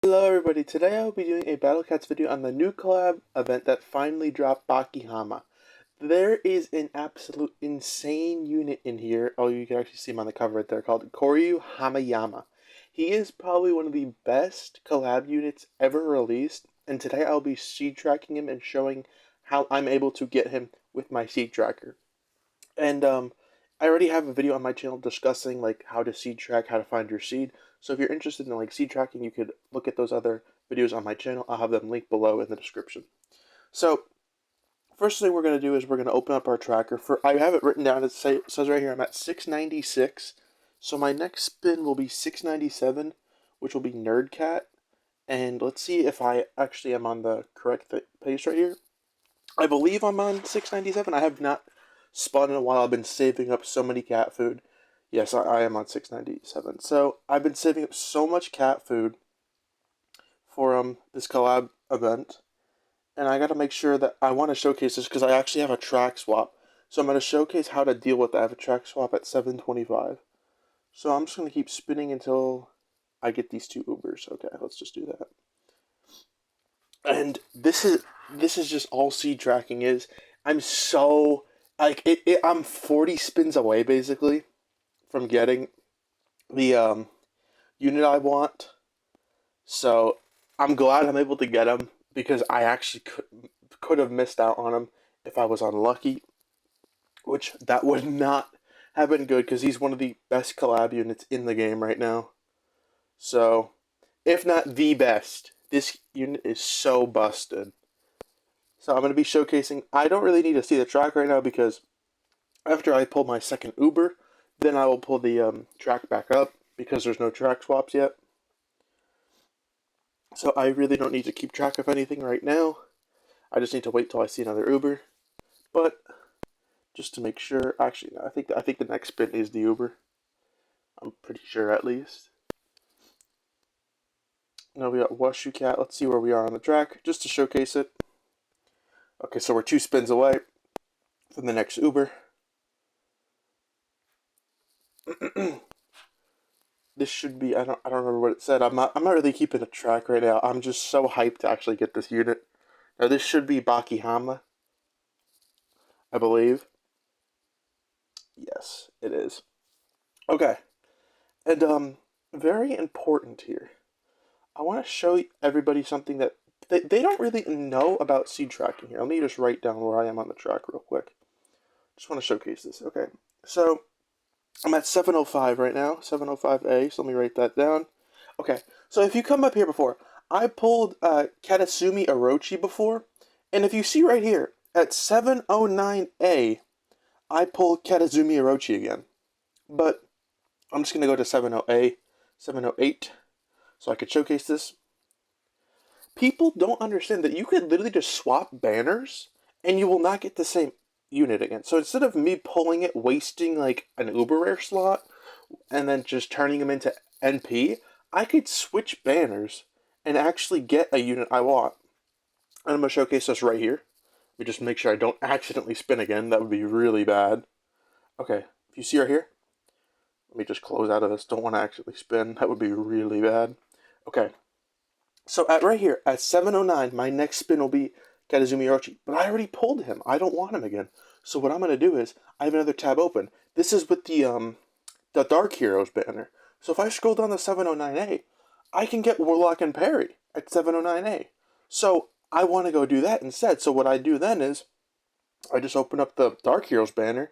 Hello everybody, today I will be doing a Battle Cats video on the new collab event that finally dropped Hanayama. There is an absolute insane unit in here. Oh, you can actually see him on the cover right there, called Kaoru Hanayama. He is probably one of the best collab units ever released, and today I'll be seed tracking him and showing how I'm able to get him with my seed tracker. And I already have a video on my channel discussing like how to seed track, how to find your seed. So if you're interested in like seed tracking, you could look at those other videos on my channel. I'll have them linked below in the description. So first thing we're going to do is we're going to open up our tracker. I have it written down. It says right here I'm at 696. So my next spin will be 697, which will be Nerdcat. And let's see if I actually am on the correct pace right here. I believe I'm on 697. I have not spun in a while. I've been saving up so many cat food. Yes, I am on 697. So I've been saving up so much cat food for this collab event, and I got to make sure that I want to showcase this because I actually have a track swap. So I'm going to showcase how to deal with that. I have a track swap at 725. So I'm just going to keep spinning until I get these two Ubers. Okay, let's just do that. And this is just all seed tracking is. I'm so like I'm 40 spins away basically from getting the unit I want. So I'm glad I'm able to get him because I actually could have missed out on him if I was unlucky, which that would not have been good because he's one of the best collab units in the game right now. So, if not the best, this unit is so busted. So I'm going to be showcasing. I don't really need to see the track right now because after I pull my second Uber, then I will pull the track back up because there's no track swaps yet. So I really don't need to keep track of anything right now. I just need to wait till I see another Uber. But just to make sure, actually, no, I think the next spin is the Uber. I'm pretty sure at least. Now we got Washu Cat. Let's see where we are on the track just to showcase it. Okay, so we're 2 spins away from the next Uber. This should be, I don't remember what it said. I'm not really keeping a track right now. I'm just so hyped to actually get this unit. Now this should be Bakihama, I believe. Yes, it is. Okay. And very important here. I want to show everybody something that they don't really know about seed tracking here. Let me just write down where I am on the track real quick. Just want to showcase this. Okay. So I'm at 705 right now, 705A, so let me write that down. Okay, so if you come up here before, I pulled Katasumi Orochi before, and if you see right here, at 709A, I pulled Katasumi Orochi again. But I'm just going to go to 70A, 708, so I could showcase this. People don't understand that you could literally just swap banners, and you will not get the same unit again. So instead of me pulling it, wasting like an uber rare slot, and then just turning them into NP, I could switch banners and actually get a unit I want. And I'm going to showcase this right here. Let me just make sure I don't accidentally spin again. That would be really bad. Okay, if you see right here, let me just close out of this. Don't want to actually spin. That would be really bad. Okay, so at right here, at 709, my next spin will be Katasumi Orochi. But I already pulled him. I don't want him again. So what I'm going to do is, I have another tab open. This is with the Dark Heroes banner. So if I scroll down to 709A, I can get Warlock and Parry at 709A. So I want to go do that instead. So what I do then is, I just open up the Dark Heroes banner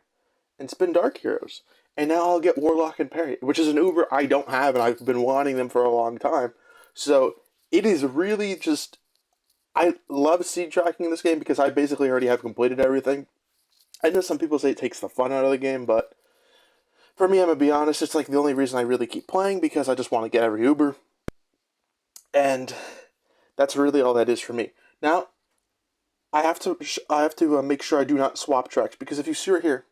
and spin Dark Heroes. And now I'll get Warlock and Parry, which is an Uber I don't have, and I've been wanting them for a long time. So it is really just, I love seed tracking in this game because I basically already have completed everything. I know some people say it takes the fun out of the game, but for me, I'm going to be honest, it's like the only reason I really keep playing because I just want to get every Uber. And that's really all that is for me. Now, I have to make sure I do not swap tracks because if you see right here,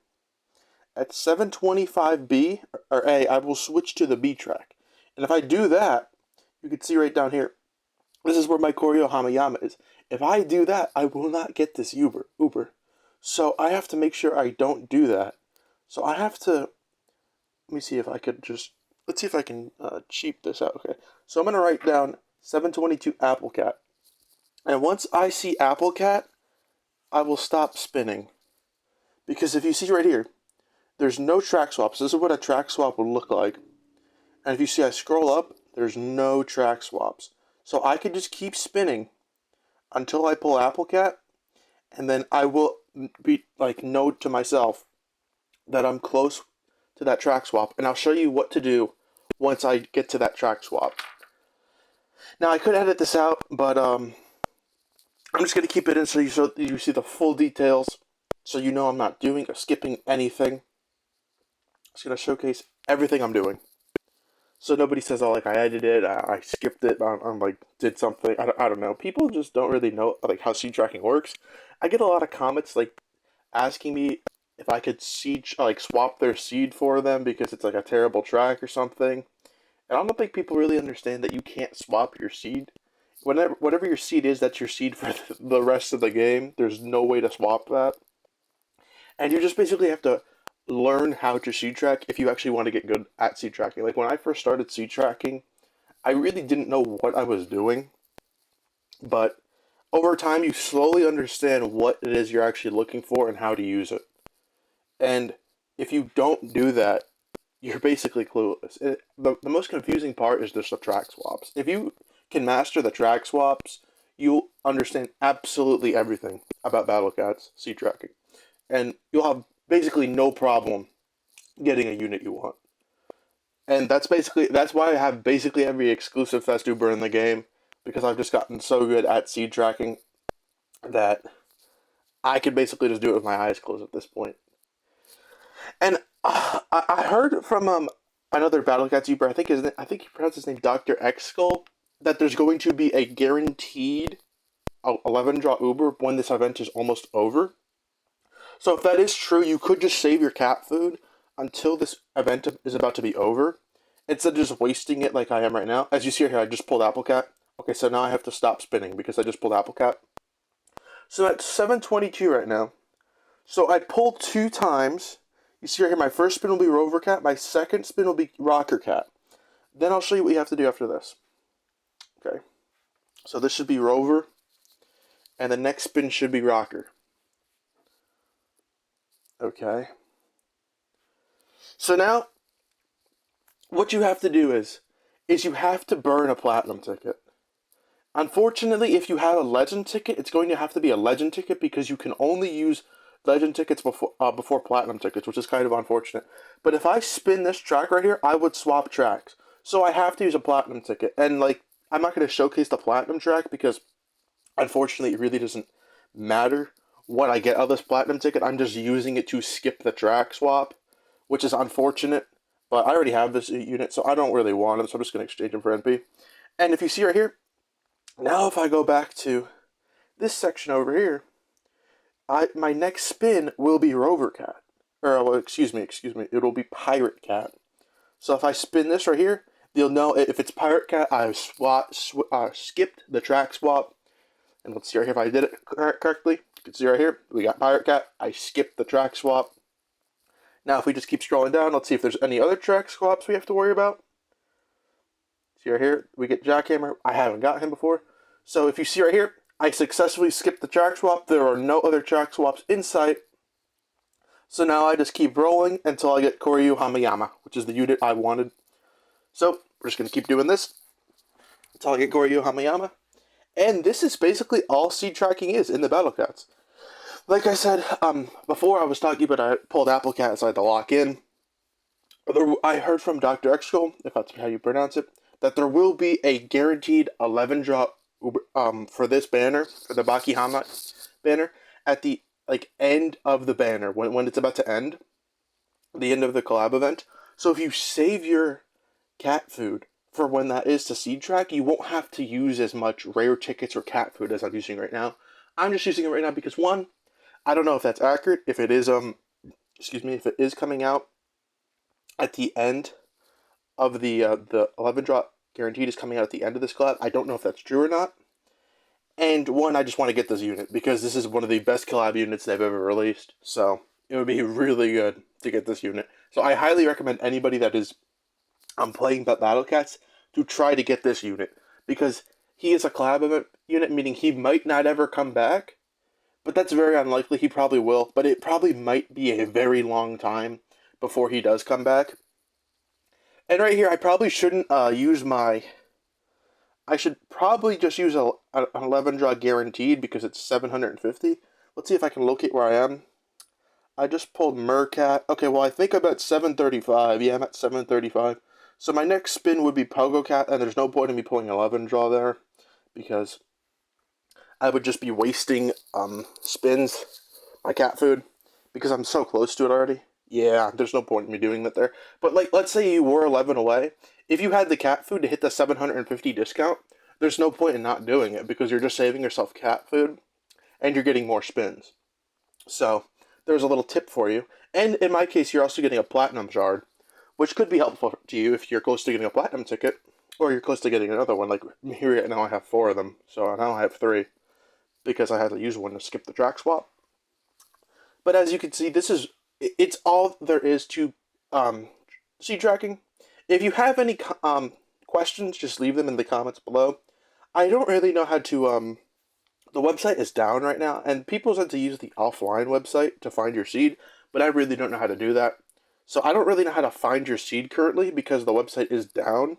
at 725B or A, I will switch to the B track. And if I do that, you can see right down here, this is where my Kaoru Hanayama is. If I do that, I will not get this Uber. So I have to make sure I don't do that. So I have to, let me see if I could just, let's see if I can cheap this out. Okay, so I'm going to write down 722 Apple Cat. And once I see Apple Cat, I will stop spinning. Because if you see right here, there's no track swaps. This is what a track swap would look like. And if you see I scroll up, there's no track swaps. So I could just keep spinning until I pull Apple Cat, and then I will be like note to myself that I'm close to that track swap, and I'll show you what to do once I get to that track swap. Now I could edit this out, but I'm just gonna keep it in so you see the full details, so you know I'm not doing or skipping anything. Just gonna showcase everything I'm doing, so nobody says, "Oh, like I edited, I skipped it, I'm like did something." I don't know. People just don't really know like how seed tracking works. I get a lot of comments like asking me if I could seed like swap their seed for them because it's like a terrible track or something. And I don't think people really understand that you can't swap your seed. Whatever your seed is, that's your seed for the rest of the game. There's no way to swap that. And you just basically have to learn how to seed track if you actually want to get good at seed tracking. Like when I first started seed tracking, I really didn't know what I was doing. But over time, you slowly understand what it is you're actually looking for and how to use it. And if you don't do that, you're basically clueless. The most confusing part is just the track swaps. If you can master the track swaps, you'll understand absolutely everything about Battle Cats seed tracking. And you'll have basically no problem getting a unit you want. And that's why I have basically every exclusive Festuber in the game, because I've just gotten so good at seed tracking that I could basically just do it with my eyes closed at this point. And I heard from another Battle Cat YouTuber, I think he pronounced his name Dr. X Skull, that there's going to be a guaranteed 11 draw Uber when this event is almost over. So if that is true, you could just save your cat food until this event is about to be over, instead of just wasting it like I am right now. As you see here, I just pulled Apple Cat. Okay, so now I have to stop spinning because I just pulled Apple Cat. So at 722 right now. So I pulled 2 times. You see right here, my first spin will be Rover Cat. My second spin will be Rocker Cat. Then I'll show you what you have to do after this. Okay. So this should be Rover. And the next spin should be Rocker. Okay. So now, what you have to do is you have to burn a platinum ticket. Unfortunately, if you have a legend ticket, it's going to have to be a legend ticket because you can only use legend tickets before platinum tickets, which is kind of unfortunate. But if I spin this track right here, I would swap tracks. So I have to use a platinum ticket. And like, I'm not going to showcase the platinum track because unfortunately it really doesn't matter what I get out of this platinum ticket. I'm just using it to skip the track swap, which is unfortunate. But I already have this unit, so I don't really want it, so I'm just going to exchange them for NP. And if you see right here, now if I go back to this section over here, my next spin will be Rover Cat. Or, well, excuse me, it'll be Pirate Cat. So if I spin this right here, you'll know if it's Pirate Cat, I've skipped the track swap. And let's see right here if I did it correctly. You can see right here, we got Pirate Cat, I skipped the track swap. Now if we just keep scrolling down, let's see if there's any other track swaps we have to worry about. See right here, we get Jackhammer. I haven't got him before. So if you see right here, I successfully skipped the track swap. There are no other track swaps in sight. So now I just keep rolling until I get Kaoru Hanayama, which is the unit I wanted. So we're just going to keep doing this until I get Kaoru Hanayama. And this is basically all seed tracking is in the Battle Cats. Like I said before, I was talking about I pulled Apple Cat, so I had to lock in. I heard from Dr. Exco, if that's how you pronounce it, that there will be a guaranteed 11 drop for this banner, for the Bakihama banner, at the end of the banner, when it's about to end, the end of the collab event. So if you save your cat food for when that is to seed track, you won't have to use as much rare tickets or cat food as I'm using right now. I'm just using it right now because, one, I don't know if that's accurate, if it is if it is coming out at the end of the 11 drop guaranteed is coming out at the end of this collab. I don't know if that's true or not. And one, I just want to get this unit because this is one of the best collab units they've ever released. So it would be really good to get this unit. So I highly recommend anybody that is playing Battle Cats to try to get this unit because he is a collab unit, meaning he might not ever come back, but that's very unlikely. He probably will, but it probably might be a very long time before he does come back. And right here, I probably shouldn't use my. I should probably just use an 11 draw guaranteed because it's 750. Let's see if I can locate where I am. I just pulled Mercat. Okay, well, I think I'm at 735. Yeah, I'm at 735. So my next spin would be Pogo Cat, and there's no point in me pulling 11 draw there because I would just be wasting spins, my cat food, because I'm so close to it already. Yeah, there's no point in me doing that there. But like, let's say you were 11 away. If you had the cat food to hit the 750 discount, there's no point in not doing it because you're just saving yourself cat food and you're getting more spins. So there's a little tip for you. And in my case, you're also getting a platinum shard, which could be helpful to you if you're close to getting a platinum ticket or you're close to getting another one. Like here right now, I have 4 of them, so now I have 3 because I had to use one to skip the track swap. But as you can see, it's all there is to seed tracking. If you have any questions, just leave them in the comments below. I don't really know how to. The website is down right now, and people tend to use the offline website to find your seed, but I really don't know how to do that. So I don't really know how to find your seed currently because the website is down.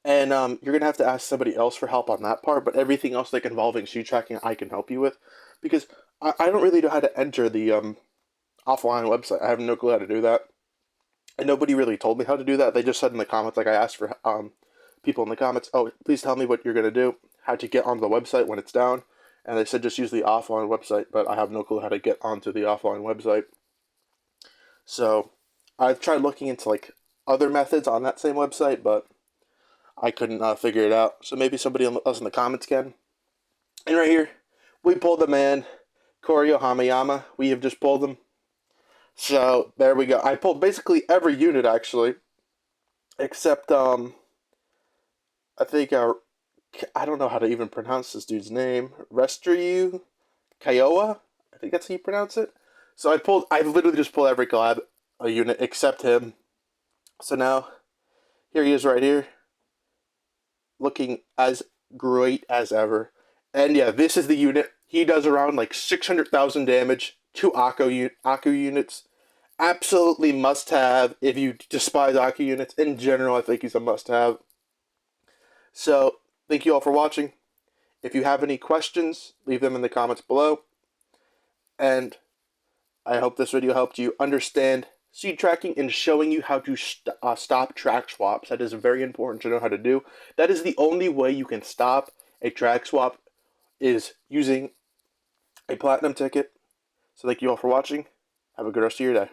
And you're going to have to ask somebody else for help on that part, but everything else like involving seed tracking I can help you with because I don't really know how to enter the offline website. I have no clue how to do that. And nobody really told me how to do that. They just said in the comments, like I asked for people in the comments, oh, please tell me what you're going to do, how to get onto the website when it's down. And they said just use the offline website, but I have no clue how to get onto the offline website. So I've tried looking into like other methods on that same website, but I couldn't figure it out. So maybe somebody else in the comments can. And right here, we pulled the man, Kaoru Hanayama. We have just pulled him. So there we go. I pulled basically every unit actually, except I think I don't know how to even pronounce this dude's name. Restryu Kiowa. I think that's how you pronounce it. So I literally just pulled every collab unit except him. So now here he is right here, looking as great as ever. And yeah, this is the unit. He does around like 600,000 damage, 2 Aku units. Absolutely must have if you despise Aku units. In general, I think he's a must have. So, thank you all for watching. If you have any questions, leave them in the comments below. And I hope this video helped you understand seed tracking and showing you how to stop track swaps. That is very important to know how to do. That is the only way you can stop a track swap is using a platinum ticket. So thank you all for watching. Have a good rest of your day.